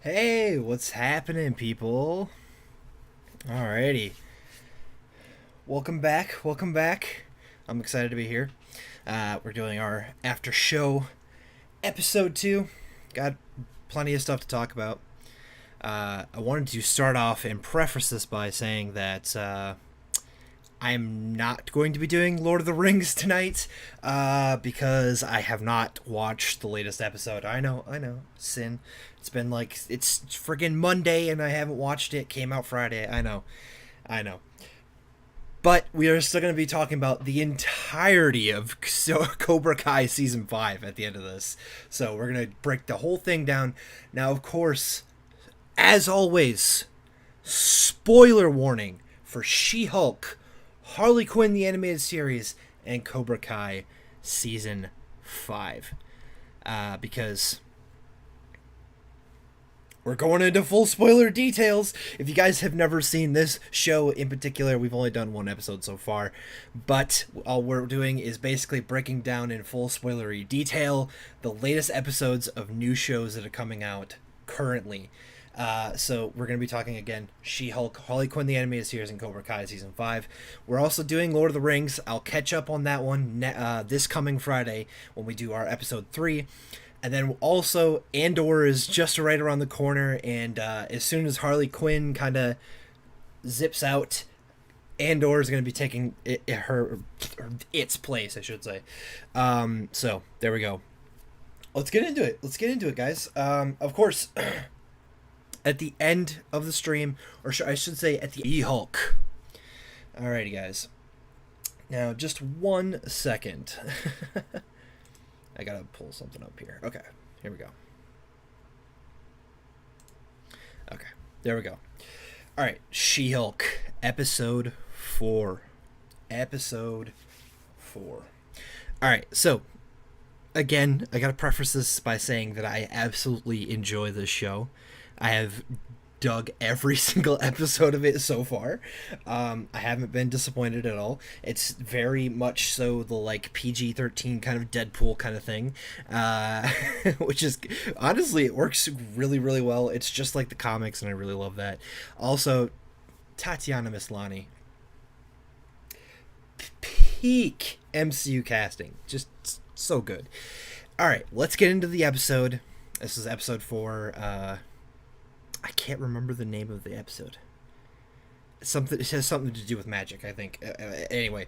Hey, what's happening, people? Alrighty. Welcome back. Welcome back. I'm excited to be here. We're doing our after show episode 2. Got plenty of stuff to talk about. I wanted to start off and preface this by saying that I'm not going to be doing Lord of the Rings tonight because I have not watched the latest episode. I know, sin. It's been like, it's friggin' Monday and I haven't watched it. Came out Friday. I know. But we are still going to be talking about the entirety of Cobra Kai Season 5 at the end of this. So we're going to break the whole thing down. Now, of course, as always, spoiler warning for She-Hulk, Harley Quinn the Animated Series, and Cobra Kai Season 5. Because we're going into full spoiler details. If you guys have never seen this show in particular, we've only done one episode so far, but all we're doing is basically breaking down in full spoilery detail the latest episodes of new shows that are coming out currently. So we're going to be talking again She-Hulk, Harley Quinn the Animated Series, and Cobra Kai Season 5. We're also doing Lord of the Rings. I'll catch up on that one this coming Friday when we do our episode 3. And then also, Andor is just right around the corner, and as soon as Harley Quinn kind of zips out, Andor is going to be taking its place, I should say. So, there we go. Let's get into it, guys. Of course, at the end of the stream, or I should say at the E-Hulk. Alrighty, guys. Now, just 1 second. I gotta pull something up here. Okay, here we go. Okay, there we go. Alright, She-Hulk, Episode 4. Episode 4. Alright, so, again, I gotta preface this by saying that I absolutely enjoy this show. I have dug every single episode of it so far. I haven't been disappointed at all. It's very much so the like PG-13 kind of Deadpool kind of thing, which is honestly it works really really well. It's just like the comics, and I really love that. Also, Tatiana Maslany, peak MCU casting, just so good. All right, let's get into the episode. This is episode 4. I can't remember the name of the episode. It has something to do with magic, I think. Anyway,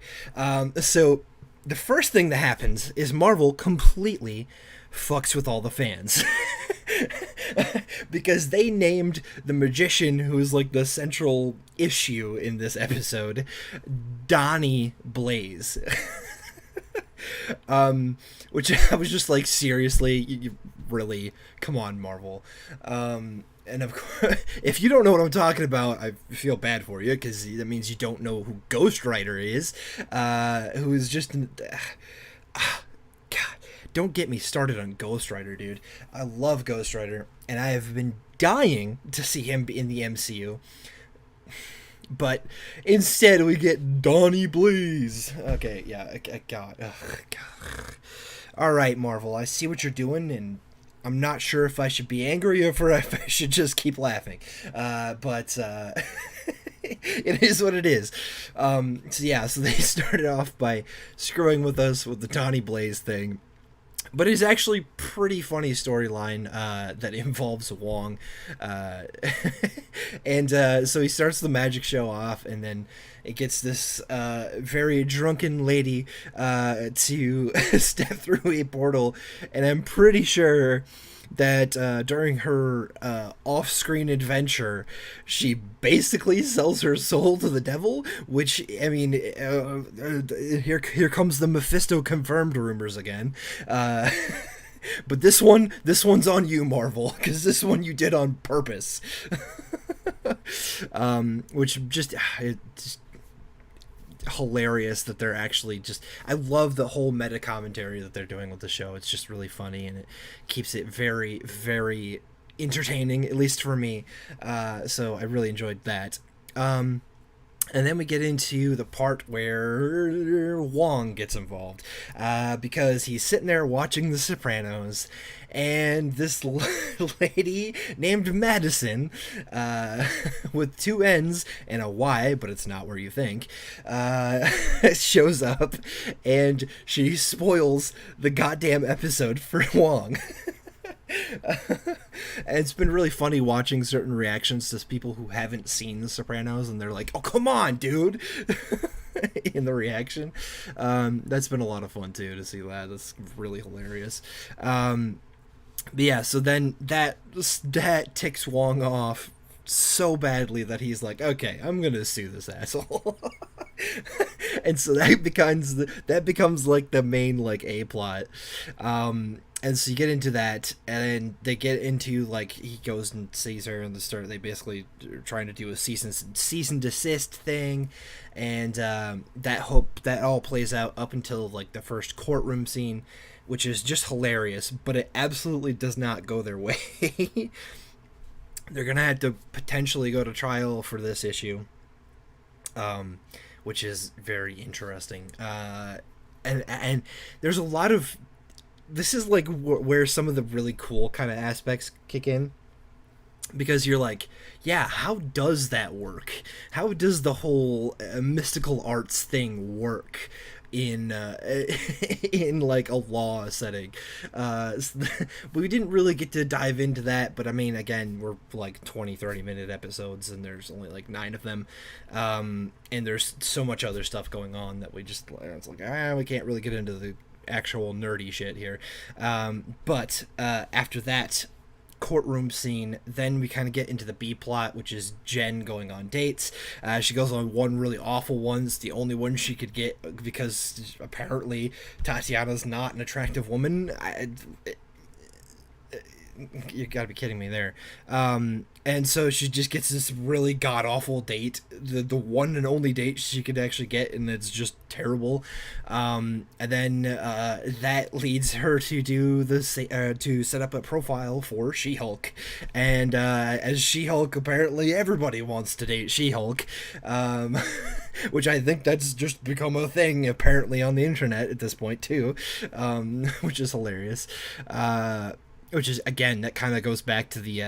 so the first thing that happens is Marvel completely fucks with all the fans. Because they named the magician who's like the central issue in this episode Donnie Blaze. Which I was just like, seriously, you really, come on, Marvel. And of course, if you don't know what I'm talking about, I feel bad for you, because that means you don't know who Ghost Rider is, who is just... God, don't get me started on Ghost Rider, dude. I love Ghost Rider, and I have been dying to see him in the MCU. But instead, we get Donnie Blaze. Okay, yeah, God. Ugh, God. All right, Marvel, I see what you're doing, and I'm not sure if I should be angry or if I should just keep laughing. But it is what it is. So they started off by screwing with us with the Donnie Blaze thing. But it's actually pretty funny storyline that involves Wong. And so he starts the magic show off, and then it gets this very drunken lady to step through a portal. And I'm pretty sure that during her off-screen adventure, she basically sells her soul to the devil, which, I mean, here comes the Mephisto confirmed rumors again. But this one's on you, Marvel, because this one you did on purpose. Which just hilarious that they're actually just... I love the whole meta commentary that they're doing with the show. It's just really funny, and it keeps it very, very entertaining, at least for me. So I really enjoyed that. And then we get into the part where Wong gets involved, because he's sitting there watching The Sopranos, and this lady named Madison, with two N's and a Y, but it's not where you think, shows up, and she spoils the goddamn episode for Wong. And it's been really funny watching certain reactions to people who haven't seen The Sopranos, and they're like, "Oh, come on, dude!" in the reaction. That's been a lot of fun too to see that. That's really hilarious. But yeah, so then that ticks Wong off so badly that he's like, "Okay, I'm gonna sue this asshole." And so that becomes like the main like A plot. And so you get into that, and then they get into like he goes and sees her in the start. They basically are trying to do a cease and desist thing, and that all plays out up until like the first courtroom scene, which is just hilarious. But it absolutely does not go their way. They're gonna have to potentially go to trial for this issue, which is very interesting. And there's a lot of, this is like where some of the really cool kind of aspects kick in, because you're like, yeah, how does that work? How does the whole mystical arts thing work in in like a law setting? We didn't really get to dive into that, but I mean, again, we're like 20-30 minute episodes, and there's only like 9 of them, and there's so much other stuff going on that it's like, we can't really get into the actual nerdy shit here. But after that courtroom scene, then we kind of get into the B plot, which is Jen going on dates. She goes on one really awful one. It's the only one she could get because apparently Tatiana's not an attractive woman. You gotta be kidding me there. And so she just gets this really god-awful date, the one and only date she could actually get, and it's just terrible. And then that leads her to do to set up a profile for She-Hulk. And as She-Hulk, apparently everybody wants to date She-Hulk, which I think that's just become a thing apparently on the internet at this point too, which is hilarious. Which is, again, that kind of goes back to the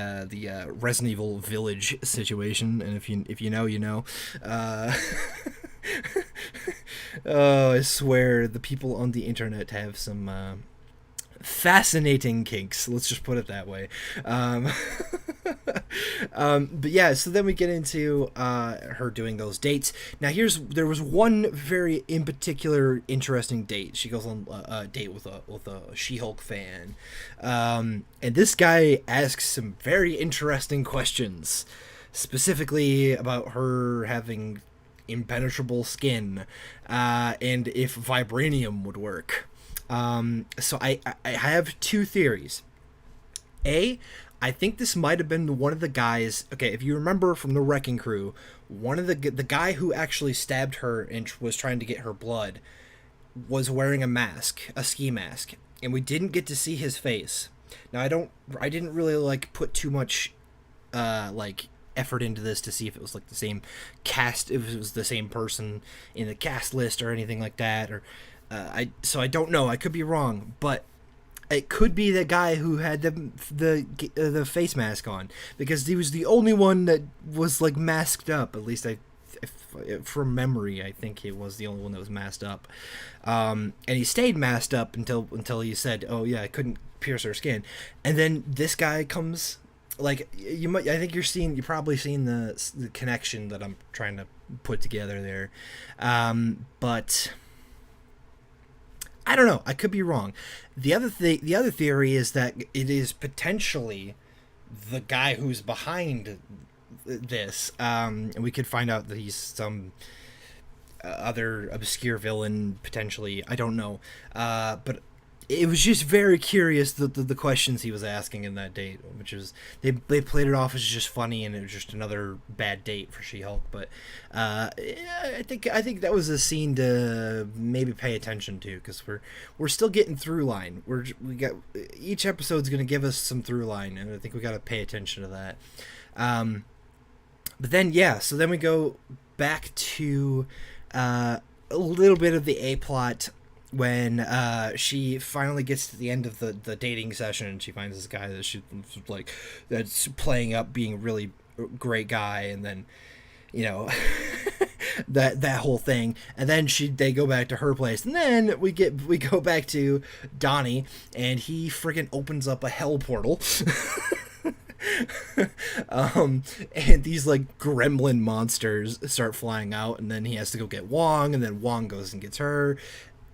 Resident Evil Village situation, and if you know, you know. Oh, I swear, the people on the internet have some fascinating kinks. Let's just put it that way. But yeah, so then we get into her doing those dates. Now there was one very in particular interesting date. She goes on a date with a She-Hulk fan, and this guy asks some very interesting questions, specifically about her having impenetrable skin, and if vibranium would work. So I have two theories. I think this might have been one of the guys. Okay, if you remember from the Wrecking Crew, one of the guy who actually stabbed her and was trying to get her blood was wearing a mask, a ski mask, and we didn't get to see his face. Now I didn't really like put too much like effort into this to see if it was like the same cast, if it was the same person in the cast list or anything like that, or so I don't know. I could be wrong, but it could be the guy who had the face mask on, because he was the only one that was like masked up. At least from memory, I think he was the only one that was masked up. And he stayed masked up until he said, "Oh yeah, I couldn't pierce her skin." And then this guy comes. Like, I think you're probably seeing the connection that I'm trying to put together there, but I don't know. I could be wrong. The other theory is that it is potentially the guy who's behind this, and we could find out that he's some other obscure villain potentially. I don't know, but it was just very curious the questions he was asking in that date, which was they played it off as just funny, and it was just another bad date for She-Hulk. But I think that was a scene to maybe pay attention to, because we're still getting through line. We got each episode's going to give us some through line, and I think we got to pay attention to that. But then so then we go back to a little bit of the A plot when she finally gets to the end of the dating session, and she finds this guy that she's like that's playing up being a really great guy, and then that whole thing, and then they go back to her place, and then we go back to Donnie, and he freaking opens up a hell portal. And these like gremlin monsters start flying out, and then he has to go get Wong, and then Wong goes and gets her.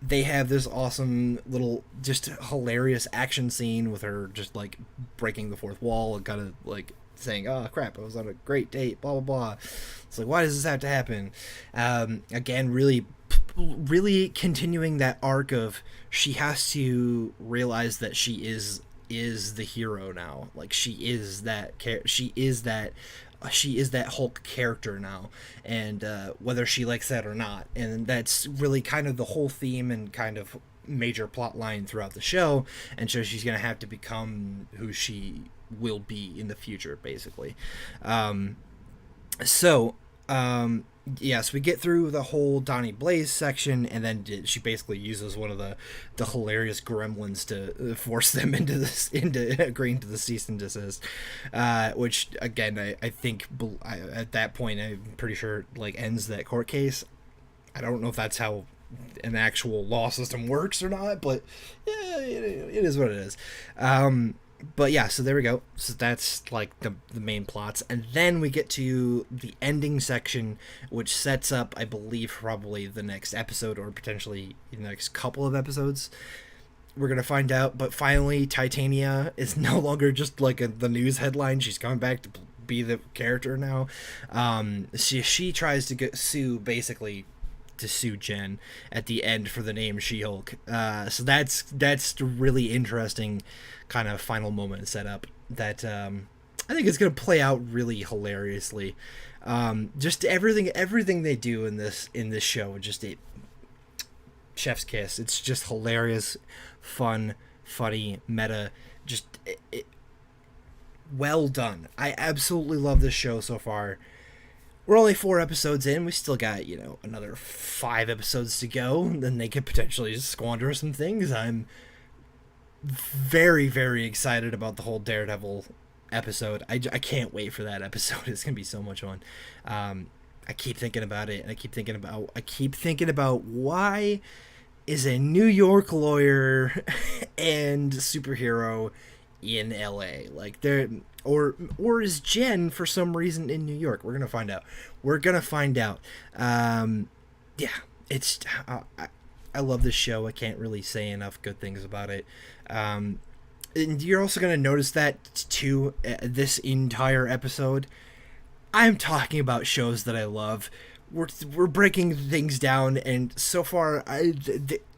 They have this awesome little just hilarious action scene with her just like breaking the fourth wall and kind of like saying, oh crap, I was on a great date, blah blah blah. It's like, why does this have to happen? Again, really continuing that arc of she has to realize that she is the hero now. Like she is that Hulk character now, and whether she likes that or not. And that's really kind of the whole theme and kind of major plot line throughout the show. And so she's gonna have to become who she will be in the future, basically. Yes, we get through the whole Donnie Blaze section, and then she basically uses one of the hilarious gremlins to force them into agreeing to the cease and desist, which again I think at that point I'm pretty sure like ends that court case. I don't know if that's how an actual law system works or not, but yeah, it is what it is. But yeah, so there we go. So that's like the main plots. And then we get to the ending section, which sets up, I believe, probably the next episode or potentially the next couple of episodes. We're going to find out. But finally, Titania is no longer just like the news headline. She's coming back to be the character now. She tries to sue Jen at the end for the name She-Hulk. So that's really interesting kind of final moment setup that I think is going to play out really hilariously. Just everything they do in this show, just a chef's kiss. It's just hilarious, fun, funny, meta, just well done. I absolutely love this show so far. We're only 4 episodes in. We still got, another 5 episodes to go. Then they could potentially squander some things. I'm very, very excited about the whole Daredevil episode. I can't wait for that episode. It's going to be so much fun. I keep thinking about it, and I keep thinking about why is a New York lawyer and superhero in LA? Like or is Jen for some reason in New York? We're gonna find out. Yeah, it's I love this show. I can't really say enough good things about it. And you're also gonna notice that too. This entire episode, I'm talking about shows that I love. We're breaking things down, and so far,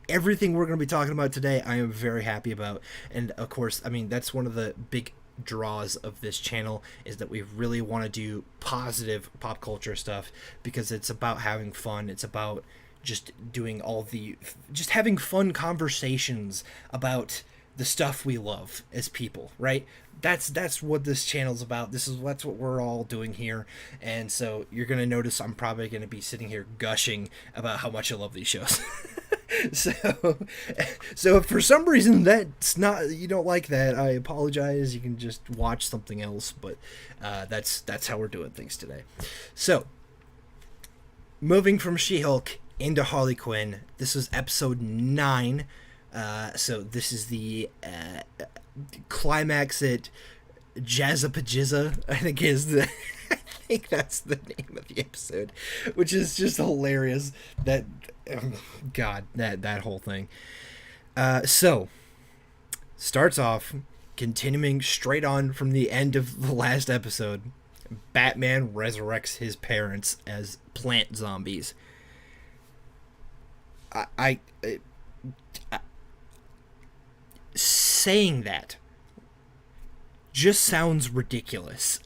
everything we're going to be talking about today, I am very happy about. And of course, I mean, that's one of the big draws of this channel, is that we really want to do positive pop culture stuff, because it's about having fun. It's about just just having fun conversations about the stuff we love as people, right? That's what this channel's about. That's what we're all doing here. And so you're going to notice I'm probably going to be sitting here gushing about how much I love these shows. So if for some reason you don't like that, I apologize. You can just watch something else, but that's how we're doing things today. So moving from She-Hulk into Harley Quinn, this is episode 9. So this is the climax at Jazzapajizza, I think that's the name of the episode, which is just hilarious. That whole thing. So starts off continuing straight on from the end of the last episode. Batman resurrects his parents as plant zombies. I saying that just sounds ridiculous.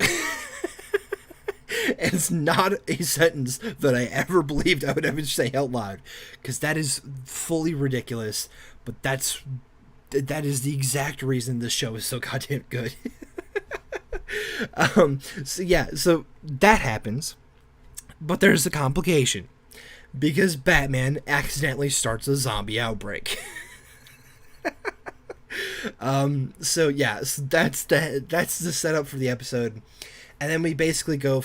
It's not a sentence that I ever believed I would ever say out loud, because that is fully ridiculous, but that is the exact reason this show is so goddamn good. So that happens. But there's a complication because Batman accidentally starts a zombie outbreak. So yeah, so that's the setup for the episode, and then we basically go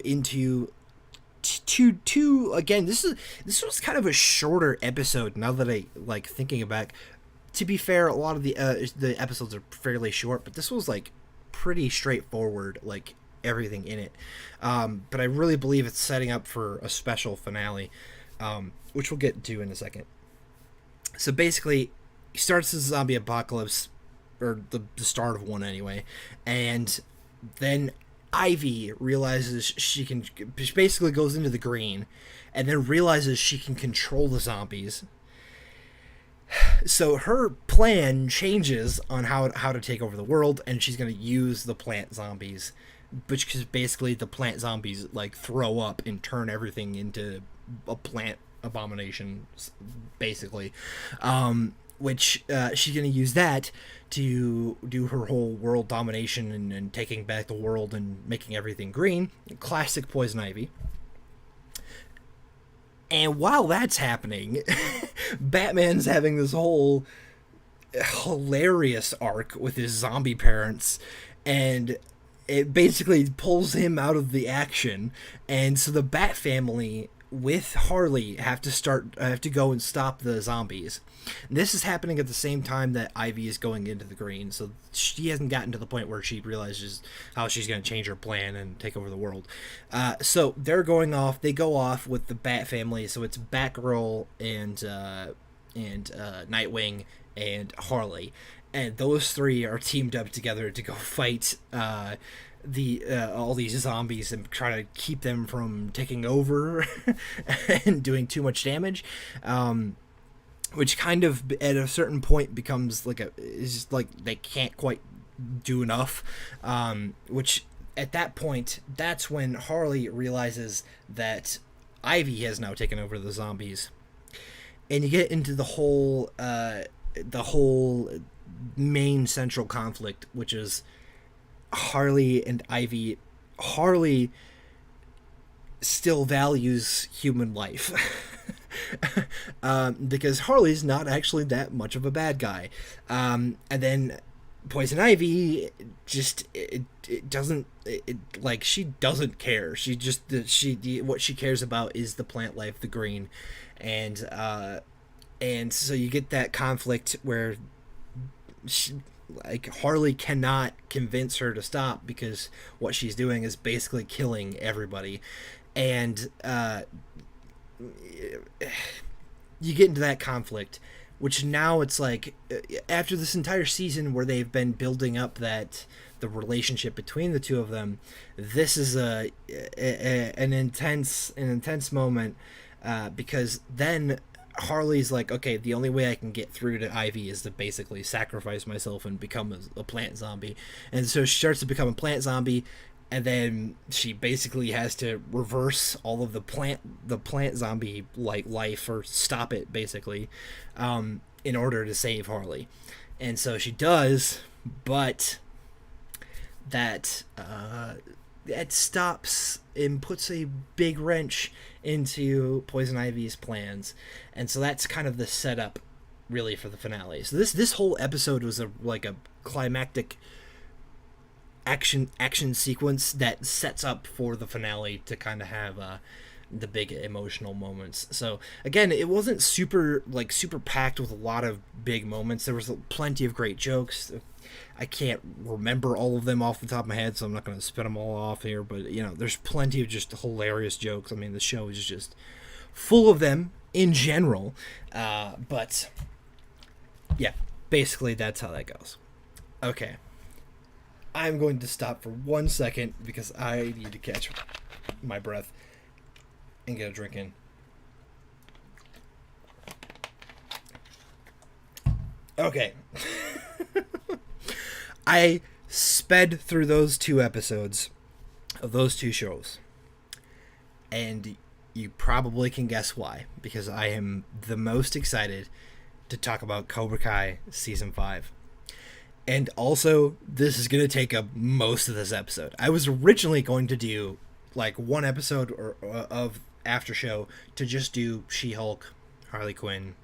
into two again. This was kind of a shorter episode. Now that I like thinking back, to be fair, a lot of the episodes are fairly short, but this was like pretty straightforward, like everything in it. But I really believe it's setting up for a special finale, which we'll get to in a second. So basically, he starts the zombie apocalypse, or the start of one anyway, and then Ivy realizes she basically goes into the green, and then realizes she can control the zombies. So her plan changes on how to take over the world, and she's going to use the plant zombies, which is basically the plant zombies like throw up and turn everything into a plant abomination, basically. Which she's going to use that to do her whole world domination and taking back the world and making everything green. Classic Poison Ivy. And while that's happening, Batman's having this whole hilarious arc with his zombie parents, and it basically pulls him out of the action. And so the Bat family with Harley have to go and stop the zombies. And this is happening at the same time that Ivy is going into the green, so she hasn't gotten to the point where she realizes how she's going to change her plan and take over the world. So they're going off. They go off with the Bat family. So it's Batgirl and Nightwing and Harley, and those three are teamed up together to go fight all these zombies and try to keep them from taking over and doing too much damage, which kind of at a certain point becomes it's just like they can't quite do enough, which at that point, that's when Harley realizes that Ivy has now taken over the zombies, and you get into the whole main central conflict, which is Harley and Ivy. Harley still values human life because Harley's not actually that much of a bad guy, and then Poison Ivy just she doesn't care. What she cares about is the plant life, the green, and so you get that conflict where Harley cannot convince her to stop because what she's doing is basically killing everybody, and you get into that conflict, which now it's like after this entire season where they've been building up the relationship between the two of them, this is an intense moment, because then Harley's like, okay, the only way I can get through to Ivy is to basically sacrifice myself and become a plant zombie. And so she starts to become a plant zombie, and then she basically has to reverse all of the plant zombie life, or stop it basically, in order to save Harley. And so she does, but that stops and puts a big wrench into Poison Ivy's plans, and so that's kind of the setup, really, for the finale. So this whole episode was a climactic action sequence that sets up for the finale to kind of have the big emotional moments. So again, it wasn't super packed with a lot of big moments. There was plenty of great jokes. I can't remember all of them off the top of my head, so I'm not going to spit them all off here, but there's plenty of just hilarious jokes. I mean, the show is just full of them in general, but yeah, basically that's how that goes. Okay, I'm going to stop for 1 second because I need to catch my breath and get a drink in. Okay. I sped through those 2 episodes of those 2 shows, and you probably can guess why, because I am the most excited to talk about Cobra Kai Season 5. And also, this is going to take up most of this episode. I was originally going to do like one episode of after show to just do She-Hulk, Harley Quinn,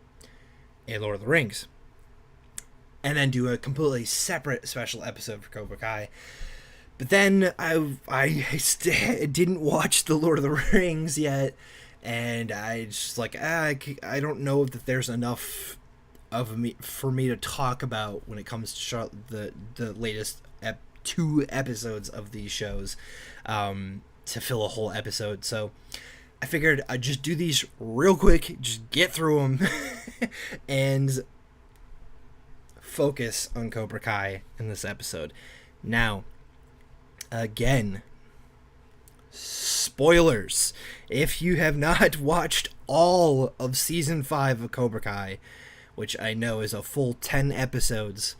and Lord of the Rings, and then do a completely separate special episode for Cobra Kai. But then I didn't watch the Lord of the Rings yet, and I just like I don't know that there's enough of me for me to talk about when it comes to the latest 2 episodes of these shows to fill a whole episode. So I figured I'd just do these real quick, just get through them, and focus on Cobra Kai in this episode. Now, again, spoilers. If you have not watched all of season 5 of Cobra Kai, which I know is a full 10 episodes,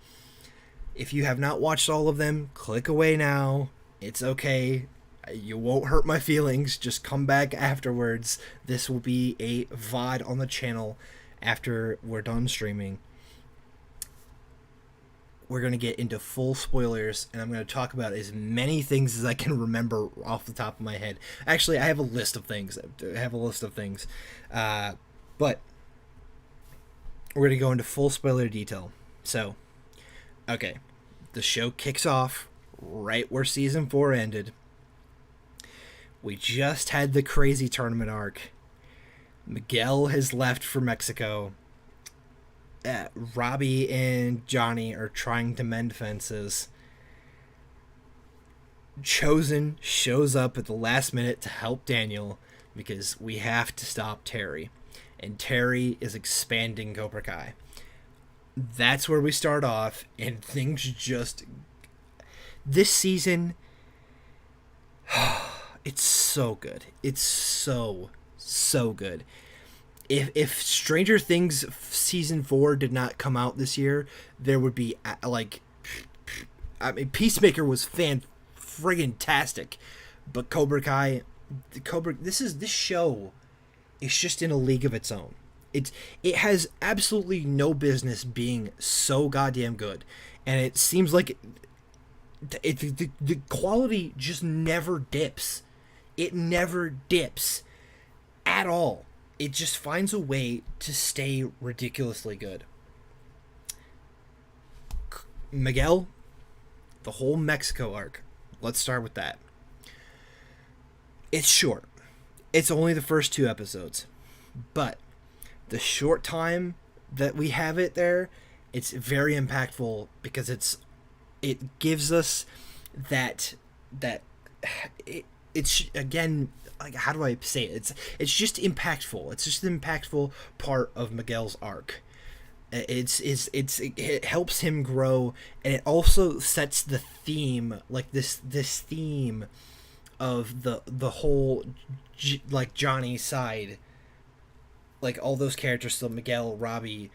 if you have not watched all of them, click away now. It's okay. You won't hurt my feelings. Just come back afterwards. This will be a VOD on the channel after we're done streaming. We're going to get into full spoilers, and I'm going to talk about as many things as I can remember off the top of my head. Actually, I have a list of things. But we're going to go into full spoiler detail. So, okay. The show kicks off right where season 4 ended. We just had the crazy tournament arc. Miguel has left for Mexico. Robbie and Johnny are trying to mend fences. Chosen shows up at the last minute to help Daniel because we have to stop Terry. And Terry is expanding Cobra Kai. That's where we start off, and things just... This season... It's so good. It's so good. If Stranger Things season 4 did not come out this year, there would be like, I mean, Peacemaker was friggin-tastic, but Cobra Kai, this show is just in a league of its own. It has absolutely no business being so goddamn good, and it seems like the quality just never dips. It never dips at all. It just finds a way to stay ridiculously good. Miguel, the whole Mexico arc. Let's start with that. It's short. It's only the first 2 episodes. But the short time that we have it there, it's very impactful because it gives us it's again, like, how do I say it? It's just impactful. It's just an impactful part of Miguel's arc. It helps him grow, and it also sets the theme, like this theme of the whole like Johnny side, like all those characters, so Miguel, Robbie,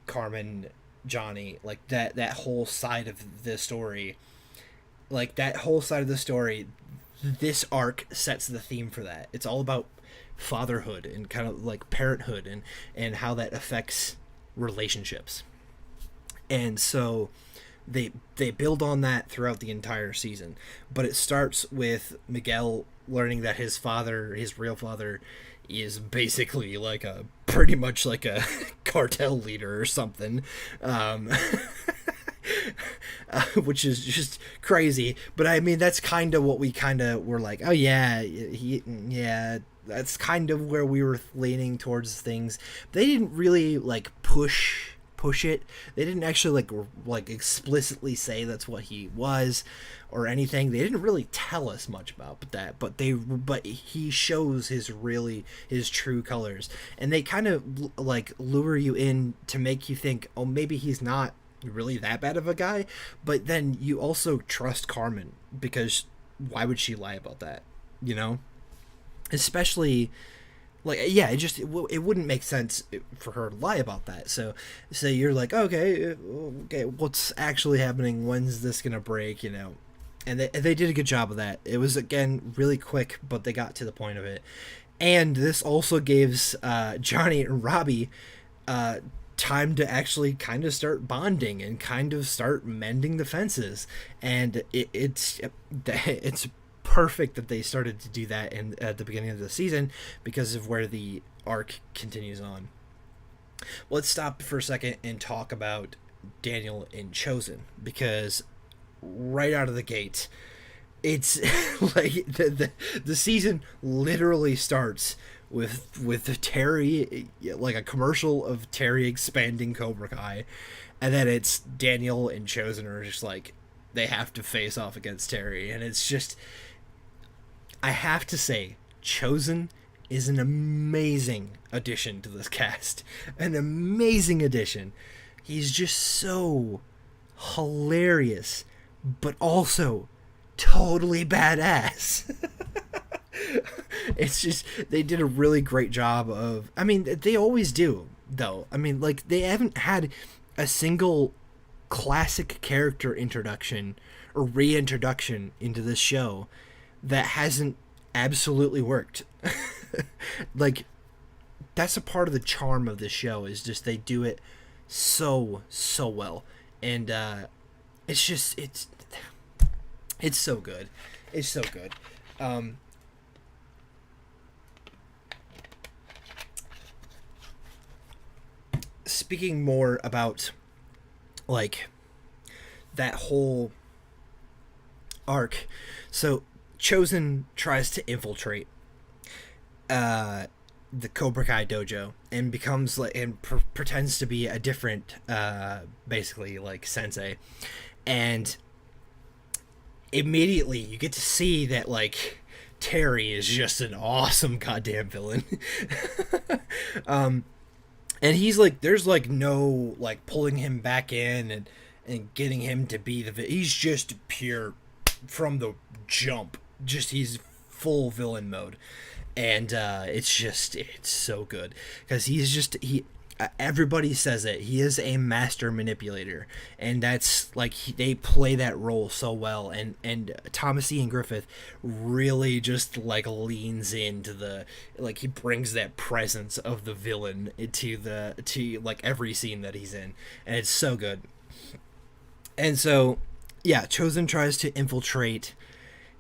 Carmen, Johnny, like that whole side of the story, this arc sets the theme for that. It's all about fatherhood and kind of like parenthood and how that affects relationships. And so they build on that throughout the entire season. But it starts with Miguel learning that his real father, is basically like pretty much like a cartel leader or something. Which is just crazy, but I mean that's kind of what we were like, oh yeah, that's kind of where we were leaning towards things. They didn't really like push it. They didn't actually like explicitly say that's what he was or anything. They didn't really tell us much about that, but he shows his true colors, and they kind of like lure you in to make you think, oh, maybe he's not really that bad of a guy. But then you also trust Carmen, because why would she lie about that, especially like, yeah, it wouldn't make sense for her to lie about that. So you're like, okay, what's actually happening? When's this gonna break? And they did a good job of that. It was, again, really quick, but they got to the point of it. And this also gives Johnny and Robbie time to actually kind of start bonding and kind of start mending the fences. And it's perfect that they started to do that at the beginning of the season because of where the arc continues on. Let's stop for a second and talk about Daniel and Chosen, because right out of the gate, it's like the season literally starts with Terry, like a commercial of Terry expanding Cobra Kai, and then it's Daniel and Chosen are just like, they have to face off against Terry, and it's just, I have to say, Chosen is an amazing addition to this cast. An amazing addition. He's just so hilarious, but also totally badass. It's just, they did a really great job of, I mean, they always do, though. I mean, like, they haven't had a single classic character introduction or reintroduction into this show that hasn't absolutely worked. Like, that's a part of the charm of this show, is just they do it so well. And it's just, it's so good. It's so good. Speaking more about, like, that whole arc, so Chosen tries to infiltrate the Cobra Kai dojo and becomes like, and pretends to be a different basically like sensei, and immediately you get to see that like Terry is just an awesome goddamn villain. And he's like, there's like no like pulling him back in and getting him to be he's just pure from the jump, just he's full villain mode. And it's so good, because everybody says it, he is a master manipulator, and that's like, they play that role so well, and Thomas Ian Griffith really just like leans into the, like, he brings that presence of the villain to like every scene that he's in, and it's so good. And so yeah, Chosen tries to infiltrate,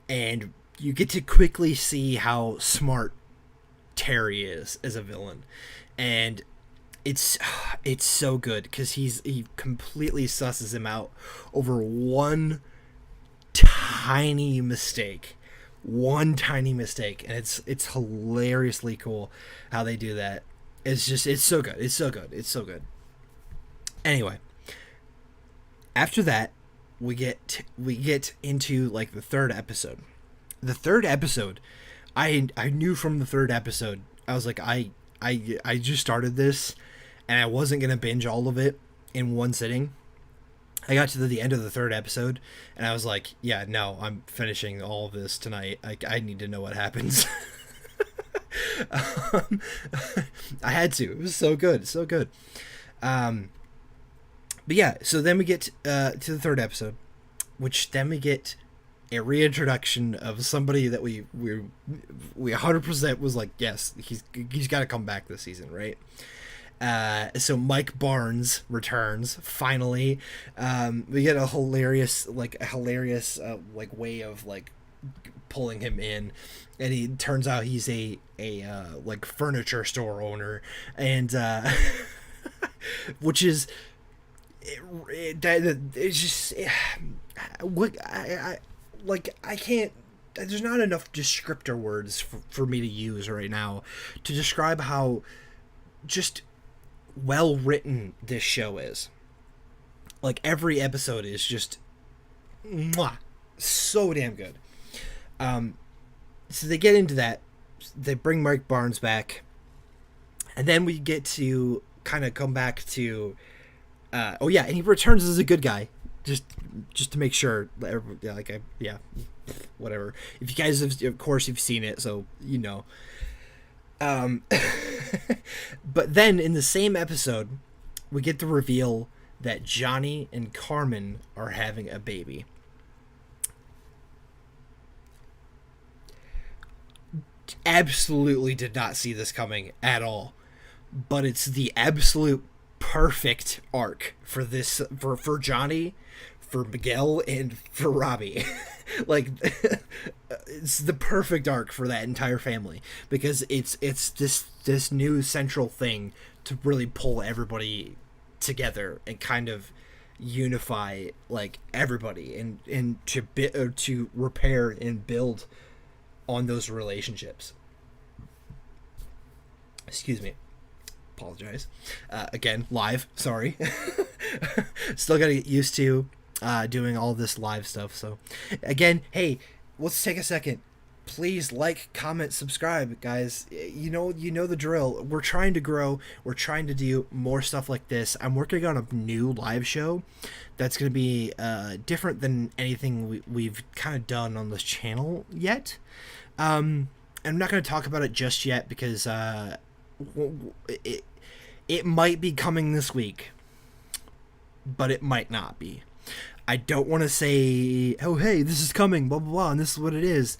and you get to quickly see how smart Terry is as a villain, and it's so good, because he completely susses him out over one tiny mistake, and it's hilariously cool how they do that. It's so good. Anyway, after that, we get into like the third episode. The third episode, I knew from the third episode, I was like, I just started this, and I wasn't gonna binge all of it in one sitting. I got to the end of the third episode, and I was like, yeah, no, I'm finishing all of this tonight. I need to know what happens. I had to. It was so good. But yeah, so then we get to the third episode, which then we get a reintroduction of somebody that we 100% was like, yes, he's got to come back this season, right? So Mike Barnes returns finally. We get a hilarious way of like pulling him in, and he turns out he's a like furniture store owner, and which is it's just what I can't, there's not enough descriptor words for me to use right now to describe how just well written this show is. Like, every episode is just so damn good. So they get into that, they bring Mike Barnes back, and then we get to kind of come back to and he returns as a good guy, just to make sure, whatever. If you guys have, of course, you've seen it, so you know. But then in the same episode, we get the reveal that Johnny and Carmen are having a baby. Absolutely did not see this coming at all, but it's the absolute perfect arc for this, for Johnny, for Miguel, and for Robbie. Like, it's the perfect arc for that entire family, because it's this new central thing to really pull everybody together and kind of unify like everybody, and to repair and build on those relationships. Excuse me. Apologize. Again, live. Sorry. Still got to get used to doing all this live stuff. So, again, hey, let's take a second. Please like, comment, subscribe, guys. You know the drill. We're trying to grow. We're trying to do more stuff like this. I'm working on a new live show that's going to be different than anything we've kind of done on this channel yet. I'm not going to talk about it just yet because it might be coming this week, but it might not be. I don't want to say, oh, hey, this is coming, blah, blah, blah, and this is what it is.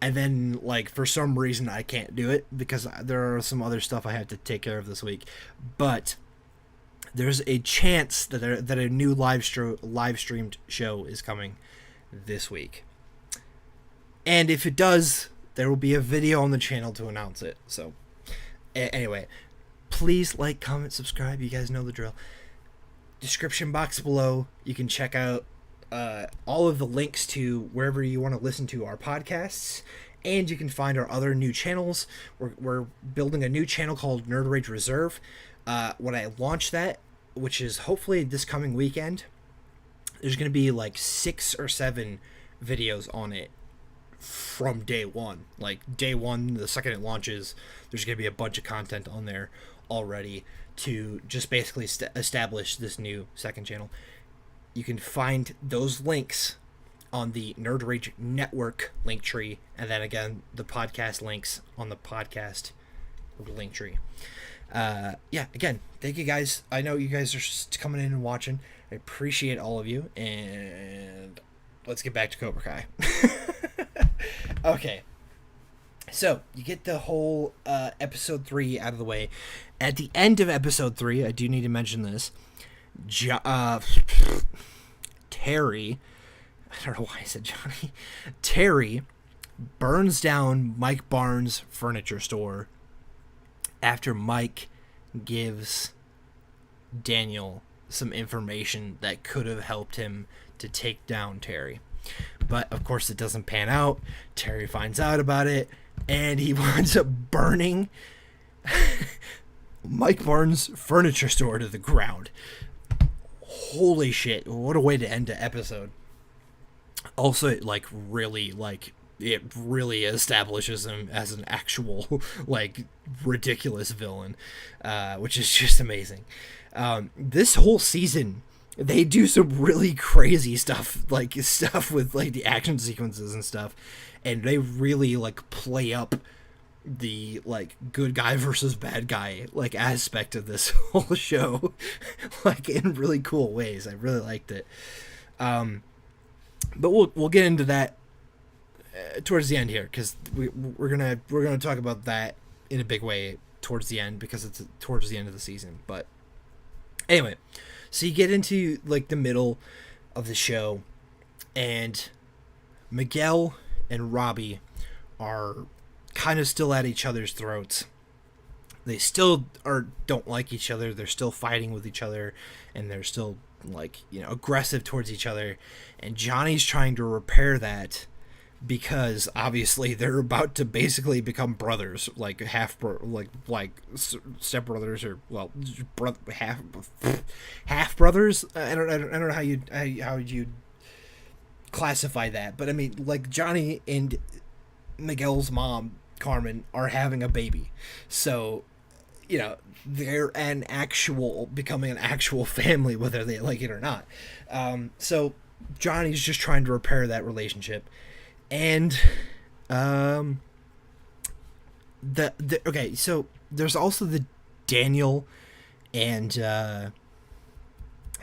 And then, like, for some reason, I can't do it because there are some other stuff I have to take care of this week. But there's a chance that a new live streamed show is coming this week. And if it does, there will be a video on the channel to announce it. So, anyway, please like, comment, subscribe. You guys know the drill. Description box below, you can check out all of the links to wherever you want to listen to our podcasts, and you can find our other new channels. We're building a new channel called Nerd Rage Reserve. When I launch that, which is hopefully this coming weekend, there's going to be like 6 or 7 videos on it from day one. Like day one, the second it launches, there's going to be a bunch of content on there already to just basically establish this new second channel. You can find those links on the Nerd Rage Network link tree, and then again the podcast links on the podcast link tree. Again, thank you guys. I know you guys are just coming in and watching. I appreciate all of you, and let's get back to Cobra Kai. Okay. So, you get the whole episode 3 out of the way. At the end of episode 3, I do need to mention this. Terry, I don't know why I said Johnny. Terry burns down Mike Barnes' furniture store after Mike gives Daniel some information that could have helped him to take down Terry. But, of course, it doesn't pan out. Terry finds out about it, and he winds up burning Mike Barnes' furniture store to the ground. Holy shit, what a way to end the episode. Also, it really establishes him as an actual, like, ridiculous villain, which is just amazing. This whole season, they do some really crazy stuff, like, stuff with, like, the action sequences and stuff, and they really, like, play up the, like, good guy versus bad guy, like, aspect of this whole show, like, in really cool ways. I really liked it. But we'll get into that towards the end here, because we're gonna talk about that in a big way towards the end, because it's towards the end of the season. But anyway, so you get into, like, the middle of the show, and Miguel and Robbie are kind of still at each other's throats. They still don't like each other. They're still fighting with each other, and they're still, like, aggressive towards each other. And Johnny's trying to repair that, because obviously they're about to basically become brothers, like half stepbrothers, or, well, half brothers. I don't know how you classify that, but I mean, like, Johnny and Miguel's mom, Carmen, are having a baby, so they're becoming an actual family, whether they like it or not. So Johnny's just trying to repair that relationship, and okay, so there's also the Daniel and I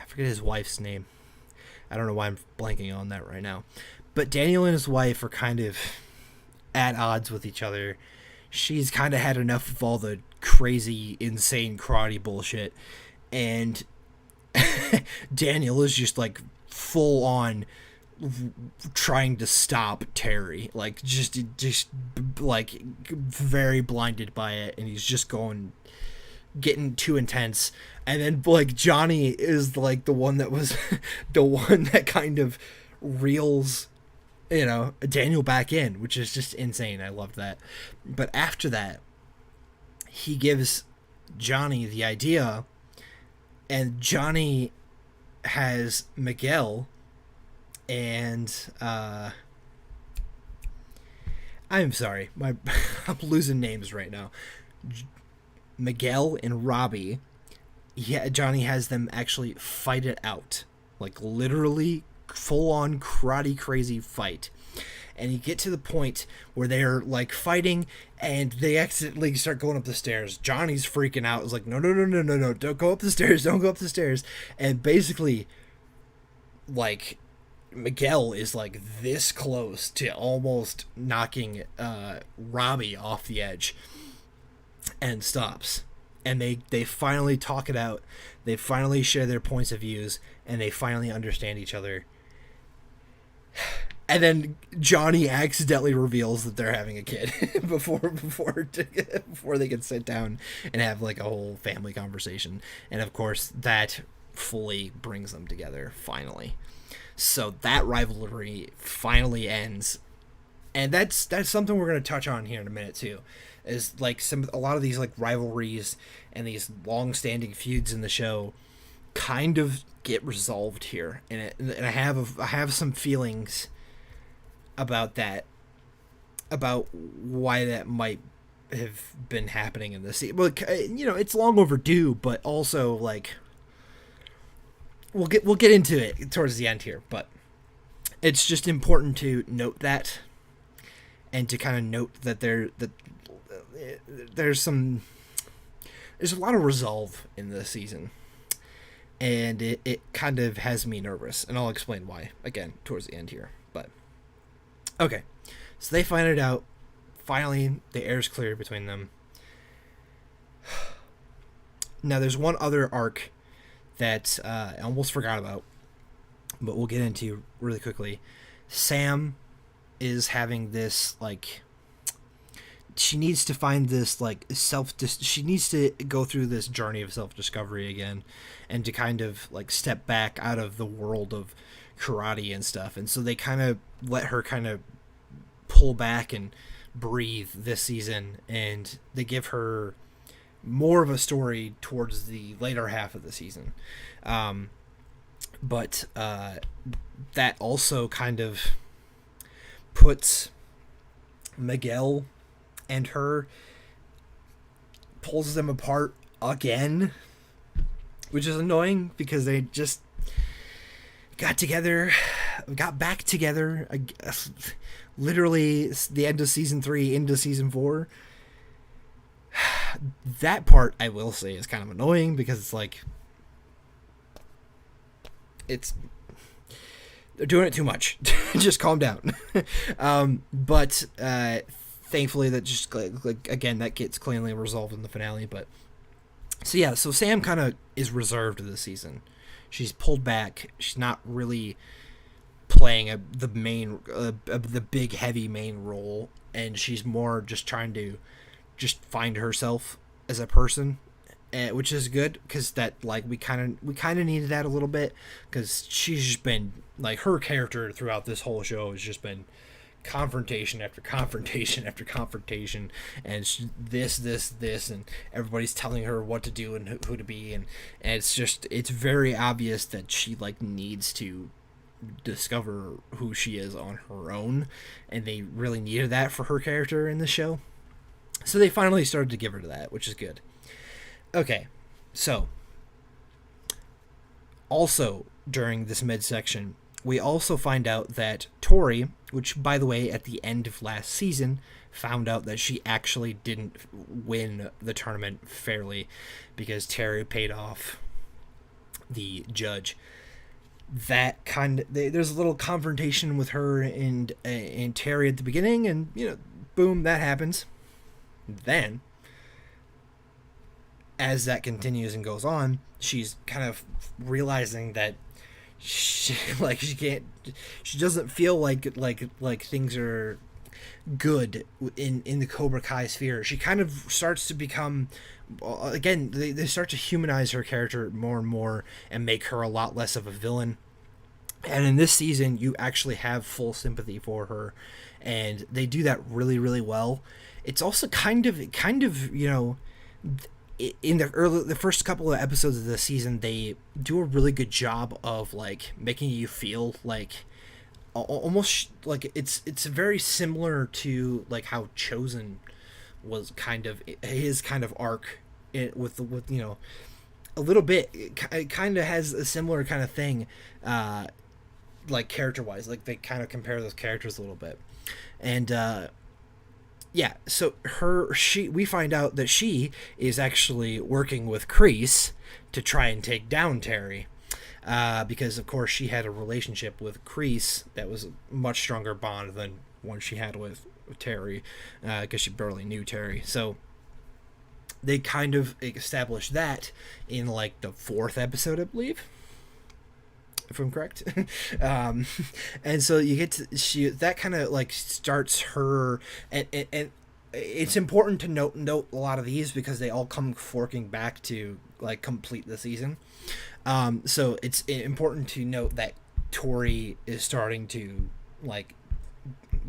forget his wife's name. I don't know why I'm blanking on that right now, but Daniel and his wife are kind of at odds with each other. She's kind of had enough of all the crazy, insane karate bullshit, and Daniel is just, like, full on, trying to stop Terry, like just like very blinded by it, and he's just getting too intense. And then like Johnny is like the one that was the one that kind of reels, Daniel back in, which is just insane. I loved that. But after that, he gives Johnny the idea, and Johnny has Miguel and I'm sorry, I'm losing names right now. Miguel and Robbie. Yeah, Johnny has them actually fight it out, like literally full on karate crazy fight. And you get to the point where they're like fighting, and they accidentally start going up the stairs. Johnny's freaking out. It's like, no, no, no, no, no, no, don't go up the stairs, don't go up the stairs. And basically, like, Miguel is like this close to almost knocking Robbie off the edge, and stops. And they finally talk it out. They finally share their points of views, and they finally understand each other. And then Johnny accidentally reveals that they're having a kid before they can sit down and have like a whole family conversation. And of course, that fully brings them together finally. So that rivalry finally ends, and that's something we're going to touch on here in a minute too. Is like a lot of these like rivalries and these long-standing feuds in the show kind of get resolved here, and I have some feelings about that, about why that might have been happening in this season. Well, it's long overdue, but also like we'll get into it towards the end here. But it's just important to note that, and to kind of note that there's a lot of resolve in this season, and it kind of has me nervous, and I'll explain why again towards the end here. But okay, so they find it out. Finally, the air's cleared between them. Now, there's one other arc that I almost forgot about, but we'll get into really quickly. Sam is having this, like, she needs to find this, like, she needs to go through this journey of self-discovery again, and to kind of, like, step back out of the world of karate and stuff. And so they kind of let her kind of pull back and breathe this season, and they give her more of a story towards the later half of the season. But that also kind of puts Miguel and her, pulls them apart again, which is annoying because they just got back together, literally the end of season 3 into season 4. That part, I will say, is kind of annoying because it's like, they're doing it too much. Just calm down. But thankfully that just like again that gets cleanly resolved in the finale. But so Sam kind of is reserved this season. She's pulled back. She's not really playing the big heavy main role, and she's more just trying to just find herself as a person, which is good because that, like, we kind of needed that a little bit, because she's just been like, her character throughout this whole show has just been confrontation after confrontation after confrontation, and this, and everybody's telling her what to do and who to be, and it's very obvious that she like needs to discover who she is on her own, and they really needed that for her character in the show. So they finally started to give her that, which is good. Okay, so also during this midsection, we also find out that Tori, which, by the way, at the end of last season, found out that she actually didn't win the tournament fairly because Terry paid off the judge. That there's a little confrontation with her and Terry at the beginning, and boom, that happens. Then, as that continues and goes on, she's kind of realizing that she doesn't feel like things are good in the Cobra Kai sphere. She kind of starts to become, again, they start to humanize her character more and more and make her a lot less of a villain. And in this season, you actually have full sympathy for her, and they do that really, really well. It's also kind of in the first couple of episodes of the season, they do a really good job of like making you feel like almost like it's very similar to like how Chosen was kind of his kind of arc with a little bit. It kind of has a similar kind of thing, like character wise. Like they kind of compare those characters a little bit, and yeah. So we find out that she is actually working with Kreese to try and take down Terry. Because of course she had a relationship with Kreese that was a much stronger bond than one she had with Terry, because she barely knew Terry. So they kind of established that in like the 4th episode, I believe, if I'm correct. And so you get to that kind of like starts her, and it's important to note a lot of these because they all come forking back to like complete the season. So it's important to note that Tori is starting to like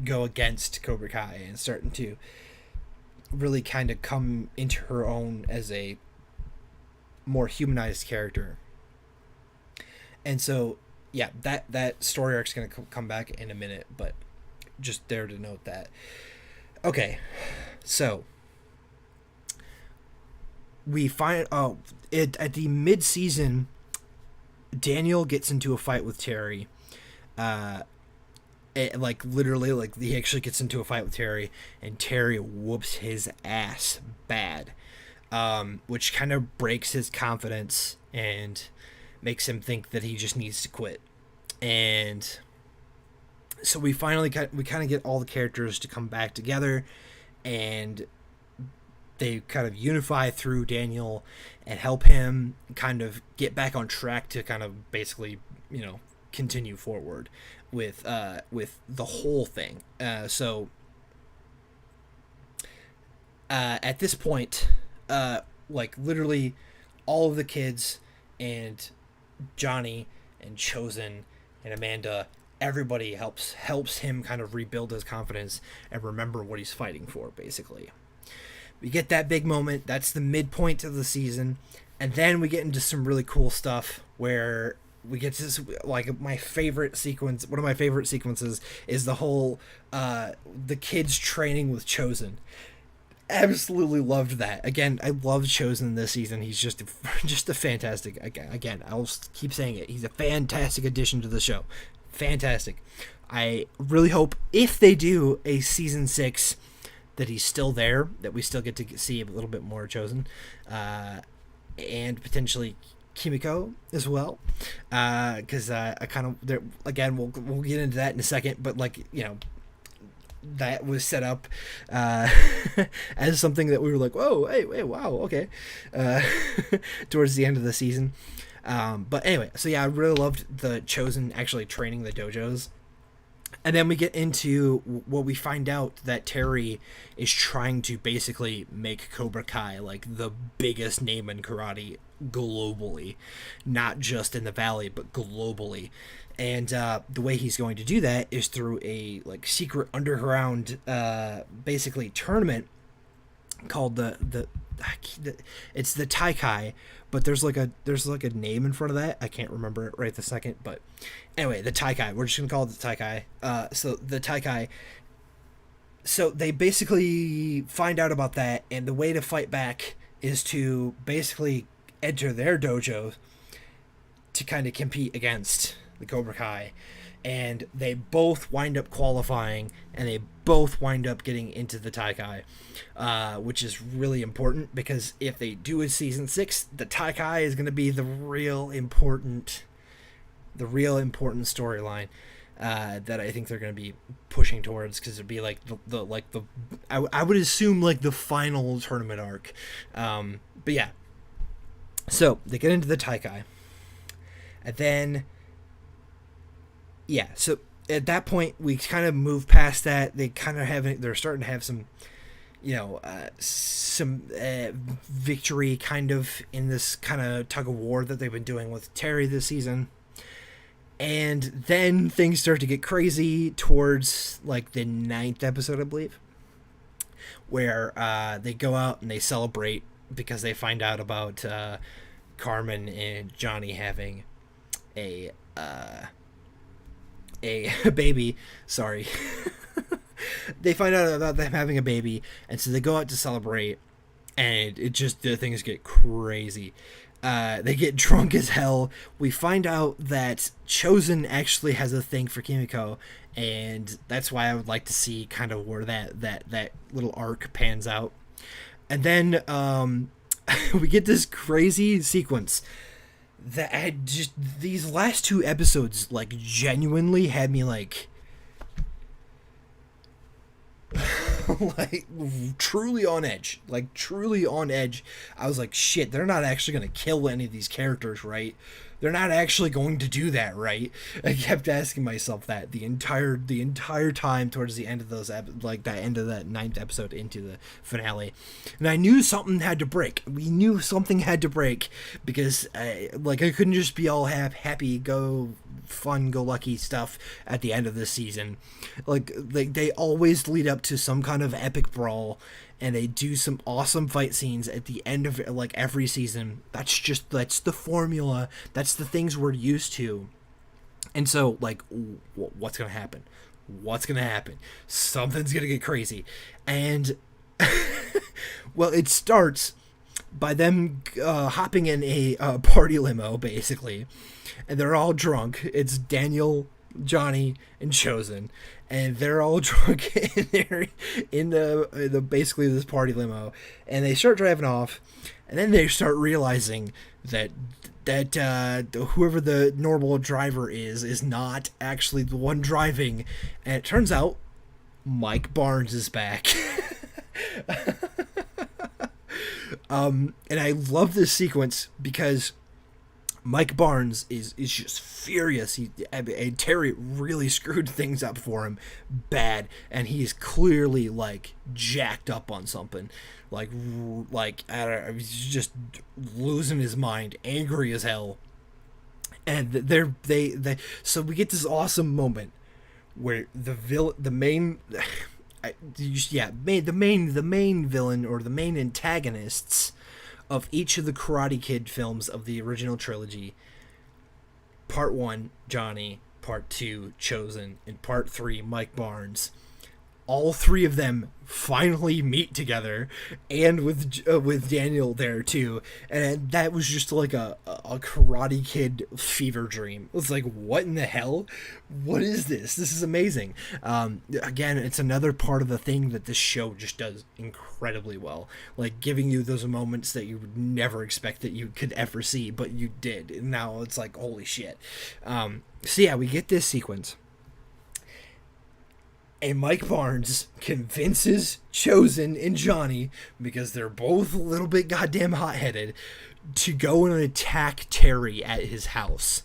go against Cobra Kai and starting to really kind of come into her own as a more humanized character. And so, yeah, that story arc's going to come back in a minute, but just there to note that. Okay, so we find at the mid-season, Daniel gets into a fight with Terry. Like literally, like he actually gets into a fight with Terry, and Terry whoops his ass bad, which kind of breaks his confidence and makes him think that he just needs to quit. And so we kind of get all the characters to come back together, and they kind of unify through Daniel and help him kind of get back on track to kind of basically, continue forward with the whole thing. So at this point, like literally all of the kids and Johnny and Chosen and Amanda, everybody helps him kind of rebuild his confidence and remember what he's fighting for, basically. We get that big moment. That's the midpoint of the season. And then we get into some really cool stuff where we get to this, like, my favorite sequence. One of my favorite sequences is the whole, the kids training with Chosen. Absolutely loved that. Again, I love Chosen this season. He's just a fantastic, again, I'll keep saying it. He's a fantastic addition to the show. Fantastic. I really hope if they do a season 6 that he's still there, that we still get to see a little bit more Chosen, and potentially Kimiko as well, because I kind of, again, we'll get into that in a second, but like, that was set up as something that we were like, whoa, hey, wow, okay, towards the end of the season. But anyway, so yeah, I really loved the Chosen actually training the dojos. And then we get into what we find out that Terry is trying to basically make Cobra Kai like the biggest name in karate globally, not just in the Valley, but globally. And the way he's going to do that is through a like secret underground, basically tournament called it's the Taikai, but there's like a name in front of that. I can't remember it right this second, but anyway, the Taikai. We're just gonna call it the Taikai. So the Taikai. So they basically find out about that, and the way to fight back is to basically enter their dojo to kind of compete against the Cobra Kai. And they both wind up qualifying, and they both wind up getting into the Taikai, which is really important because if they do a season 6, the Taikai is going to be the real important storyline that I think they're going to be pushing towards, because it'd be like I would assume like the final tournament arc. But yeah, so they get into the Taikai, and then Yeah, so at that point we kind of move past that. They're starting to have some, victory kind of in this kind of tug of war that they've been doing with Terry this season. And then things start to get crazy towards like the ninth episode, I believe, where they go out and they celebrate because they find out about Carmen and Johnny having a a baby. Sorry. They find out about them having a baby, and so they go out to celebrate, and the things get crazy. They get drunk as hell. We find out that Chosen actually has a thing for Kimiko, and that's why I would like to see kind of where that little arc pans out. And then we get this crazy sequence that had just these last two episodes like genuinely had me like like truly on edge. I was like, shit, they're not actually going to kill any of these characters, right? They're not actually going to do that, right? I kept asking myself that the entire time towards the end of that end of that ninth episode into the finale, and I knew something had to break. We knew something had to break because I couldn't just be all happy go fun go lucky stuff at the end of this season. Like they always lead up to some kind of epic brawl, and they do some awesome fight scenes at the end of like every season. That's the formula. That's the things we're used to. And so like what's gonna happen? Something's gonna get crazy. And well, it starts by them hopping in a party limo, basically, and they're all drunk. It's Daniel, Johnny, and Chosen, and they're all drunk in the basically this party limo, and they start driving off, and then they start realizing that whoever the normal driver is not actually the one driving, and it turns out Mike Barnes is back. And I love this sequence because Mike Barnes is just furious. And Terry really screwed things up for him bad, and he's clearly like jacked up on something, like I don't know, he's just losing his mind, angry as hell. And so we get this awesome moment where the main villain or the main antagonists of each of the Karate Kid films of the original trilogy, part 1 Johnny, part 2 Chosen, and part 3 Mike Barnes, all three of them finally meet together, and with Daniel there too, and that was just like a Karate Kid fever dream. It was like, what in the hell? What is this? This is amazing. Again, it's another part of the thing that this show just does incredibly well, like giving you those moments that you would never expect that you could ever see, but you did, and now it's like, holy shit. So yeah, we get this sequence. And Mike Barnes convinces Chosen and Johnny, because they're both a little bit goddamn hot-headed, to go and attack Terry at his house.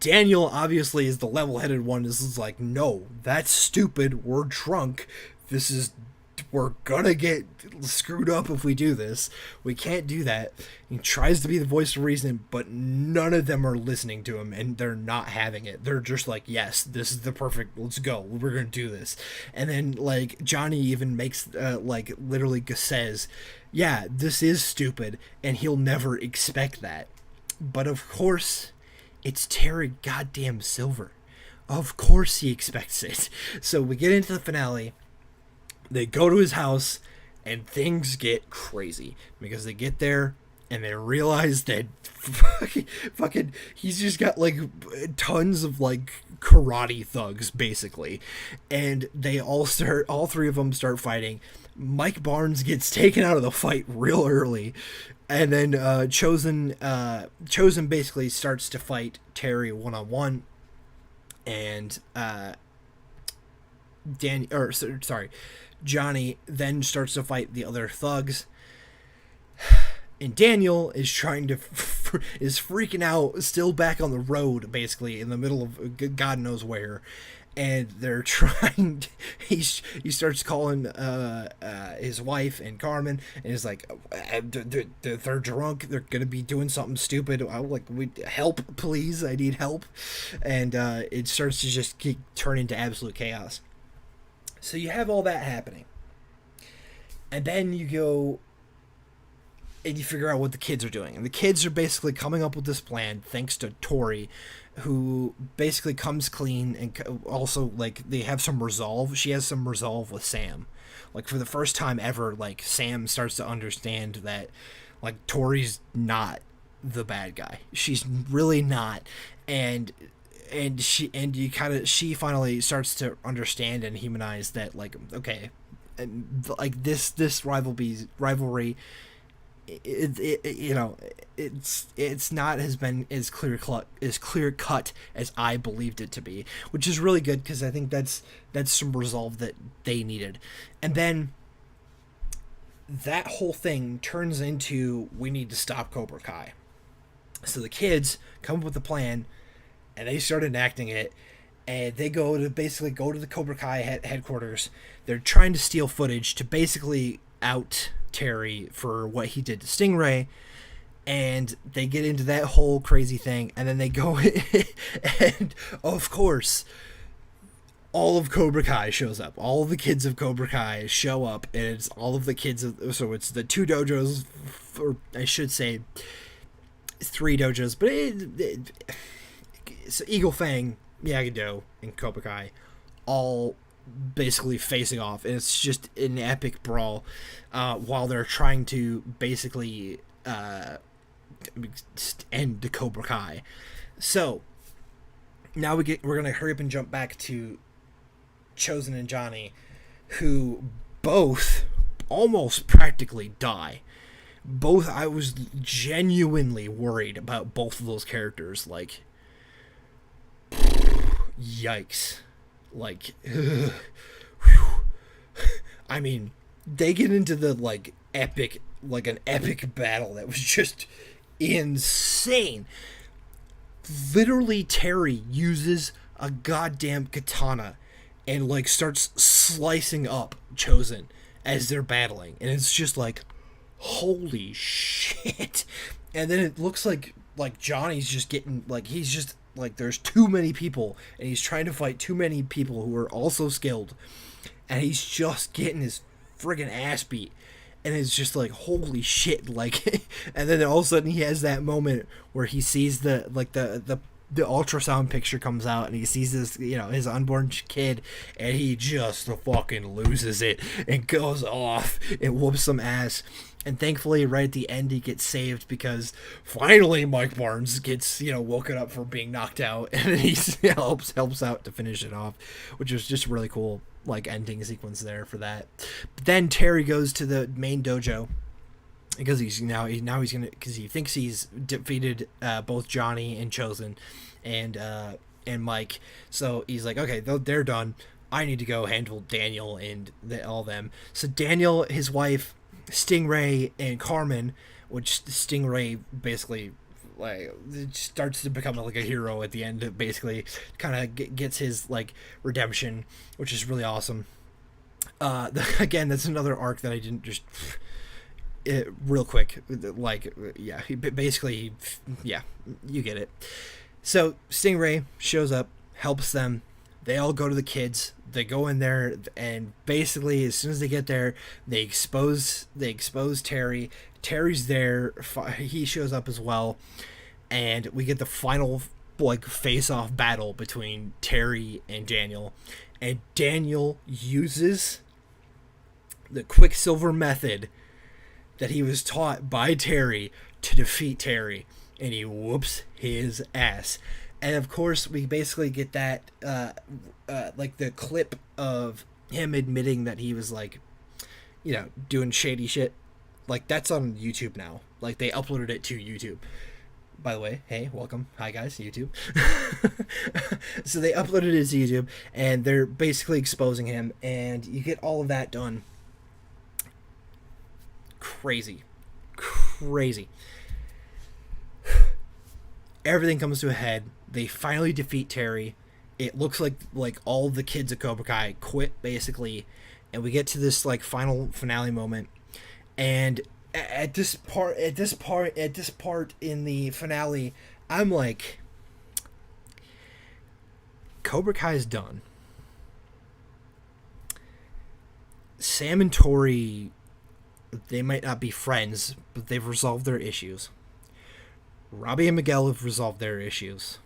Daniel obviously is the level-headed one. Is like, no, that's stupid. We're drunk. We're gonna get screwed up if we do this. We can't do that. He tries to be the voice of reason, but none of them are listening to him, and they're not having it. They're just like, yes, this is the perfect, let's go. We're gonna do this. And then, like, Johnny even makes, literally says, yeah, this is stupid, and he'll never expect that. But of course, it's Terry goddamn Silver. Of course he expects it. So we get into the finale. They go to his house, and things get crazy because they get there and they realize that fucking he's just got like tons of like karate thugs basically, and they all three of them start fighting. Mike Barnes gets taken out of the fight real early, and then Chosen basically starts to fight Terry one-on-one, and Johnny then starts to fight the other thugs, and Daniel is trying to is freaking out, still back on the road, basically in the middle of God knows where, and they're trying. He starts calling his wife and Carmen, and he's like, they're drunk. They're gonna be doing something stupid. We help, please. I need help, and it starts to just turn into absolute chaos. So you have all that happening, and then you go and you figure out what the kids are doing. And the kids are basically coming up with this plan thanks to Tori, who basically comes clean, and also, like, they have some resolve. She has some resolve with Sam. Like, for the first time ever, like, Sam starts to understand that, like, Tori's not the bad guy. She's really not. And she finally starts to understand and humanize that, like, okay, and like this rivalry, it's not has been as clear cut as I believed it to be, which is really good, because I think that's some resolve that they needed. And then that whole thing turns into, we need to stop Cobra Kai. So the kids come up with a plan, and they start enacting it, and they go to the Cobra Kai headquarters. They're trying to steal footage to basically out Terry for what he did to Stingray, and they get into that whole crazy thing, and then they go and of course all of Cobra Kai shows up. All of the kids of Cobra Kai show up, and it's all of the kids so it's the two dojos, or I should say 3 dojos, but it's Eagle Fang, Miyagi-Do, and Cobra Kai all basically facing off, and it's just an epic brawl while they're trying to basically end the Cobra Kai. So now we're gonna hurry up and jump back to Chosen and Johnny, who both almost practically die. I was genuinely worried about both of those characters. Like, yikes. Like, I mean, they get into the an epic battle that was just insane. Literally, Terry uses a goddamn katana and like starts slicing up Chosen as they're battling, and it's just like, holy shit. And then it looks like Johnny's just getting, like, he's just like, there's too many people, and he's trying to fight too many people who are also skilled, and he's just getting his friggin' ass beat. And it's just like, holy shit. Like, and then all of a sudden he has that moment where he sees the ultrasound picture comes out, and he sees this, his unborn kid, and he just fucking loses it and goes off and whoops some ass. And thankfully, right at the end, he gets saved, because finally Mike Barnes gets, woken up from being knocked out, and he helps out to finish it off, which was just really cool, like, ending sequence there for that. But then Terry goes to the main dojo, because he's gonna, because he thinks he's defeated both Johnny and Chosen and Mike. So he's like, okay, they're done. I need to go handle Daniel and all them. So Daniel, his wife, Stingray, and Carmen, which Stingray basically like starts to become like a hero at the end. Basically, kind of gets his like redemption, which is really awesome. Again, that's another arc that I didn't just. Real quick, like, yeah, basically, yeah, you get it. So Stingray shows up, helps them. They all go to the kids. They go in there, and basically, as soon as they get there, they expose Terry. Terry's there. He shows up as well, and we get the final like face-off battle between Terry and Daniel. And Daniel uses the Quicksilver method that he was taught by Terry to defeat Terry, and he whoops his ass. And of course, we basically get that, like the clip of him admitting that he was like, doing shady shit. Like, that's on YouTube now. Like, they uploaded it to YouTube. By the way, hey, welcome. Hi guys, YouTube. So they uploaded it to YouTube, and they're basically exposing him, and you get all of that done. Crazy. everything comes to a head. They finally defeat Terry. It looks like all the kids at Cobra Kai quit basically, and we get to this like final finale moment. And at this part in the finale, I'm like, Cobra Kai is done. Sam and Tori, they might not be friends, but they've resolved their issues. Robbie and Miguel have resolved their issues.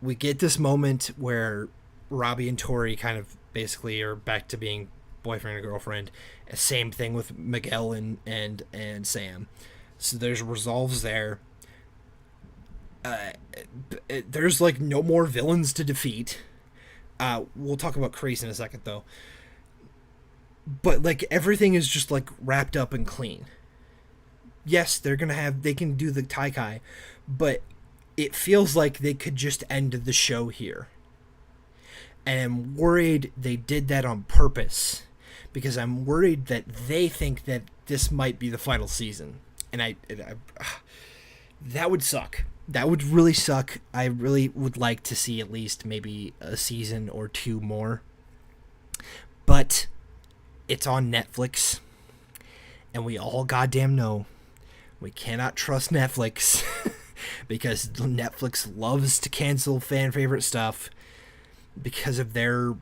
We get this moment where Robbie and Tori kind of basically are back to being boyfriend and girlfriend. Same thing with Miguel and Sam. So there's resolves there. There's like no more villains to defeat. We'll talk about Kreese in a second though. But like everything is just like wrapped up and clean. Yes, they can do the Taikai, but it feels like they could just end the show here. And I'm worried they did that on purpose, because I'm worried that they think that this might be the final season. And I that would suck. That would really suck. I really would like to see at least maybe a season or two more. But it's on Netflix, and we all goddamn know we cannot trust Netflix because Netflix loves to cancel fan favorite stuff because of their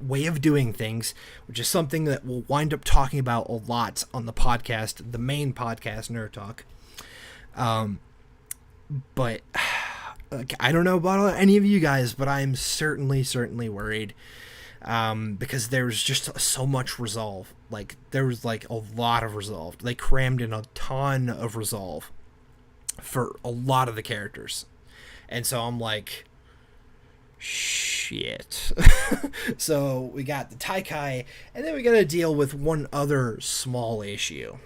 way of doing things, which is something that we'll wind up talking about a lot on the podcast, the main podcast, Nerd Talk. But I don't know about any of you guys, but I'm certainly worried. Because there was just so much resolve. Like, there was like a lot of resolve. They crammed in a ton of resolve for a lot of the characters. And so I'm like, shit. So we got the Taikai, and then we got to deal with one other small issue.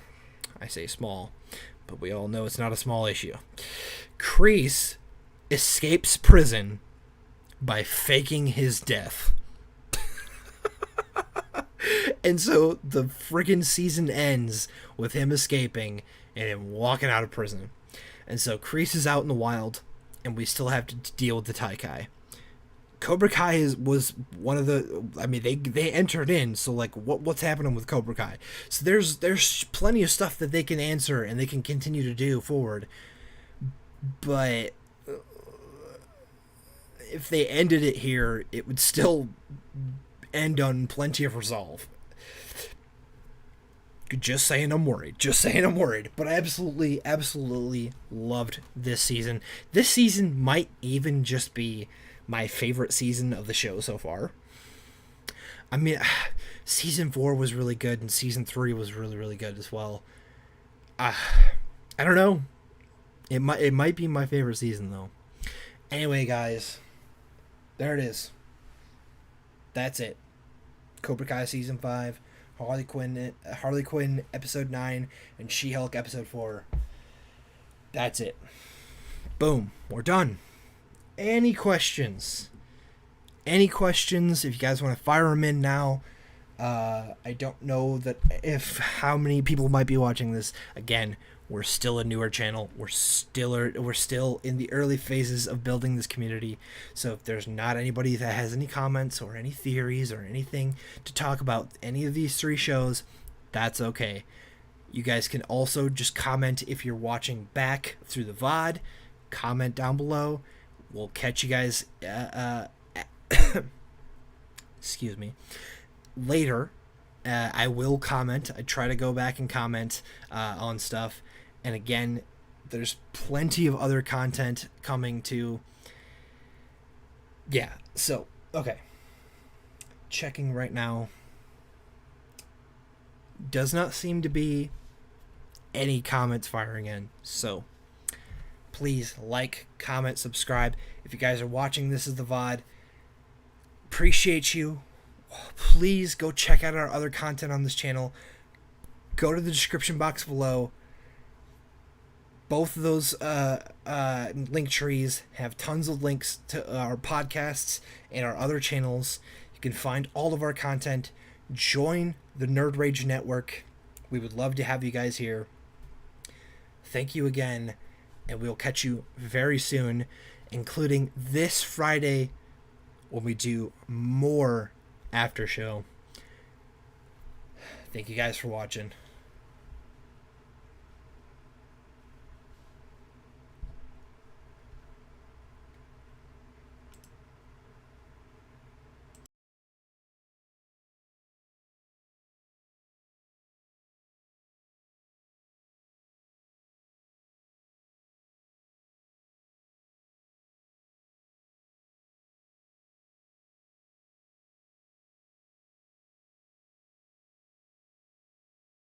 I say small, but we all know it's not a small issue. Kreese escapes prison by faking his death. And so the friggin' season ends with him escaping and him walking out of prison. And so Kreese is out in the wild, and we still have to deal with the Taikai. Cobra Kai was one of the... I mean, they entered in, so like, what's happening with Cobra Kai? So there's plenty of stuff that they can answer and they can continue to do forward. But if they ended it here, it would still end on plenty of resolve. Just saying I'm worried. But I absolutely loved this season. This season might even just be my favorite season of the show so far. I mean, season 4 was really good, and season 3 was really good as well. I don't know. It might be my favorite season though. Anyway, guys, there it is. That's it. Cobra Kai season 5, Harley Quinn episode 9, and She-Hulk episode 4. That's it. Boom. We're done. Any questions? If you guys want to fire them in now. I don't know how many people might be watching this. Again, we're still a newer channel. We're still in the early phases of building this community. So if there's not anybody that has any comments or any theories or anything to talk about any of these 3 shows, that's okay. You guys can also just comment if you're watching back through the VOD. Comment down below. We'll catch you guys excuse me, later. I will comment. I try to go back and comment on stuff. And again, there's plenty of other content coming too. Yeah, so, okay. Checking right now. Does not seem to be any comments firing in. So, please like, comment, subscribe. If you guys are watching this as the VOD, appreciate you. Please go check out our other content on this channel. Go to the description box below. Both of those link trees have tons of links to our podcasts and our other channels. You can find all of our content. Join the Nerd Rage Network. We would love to have you guys here. Thank you again, and we'll catch you very soon, including this Friday when we do more after show. Thank you guys for watching.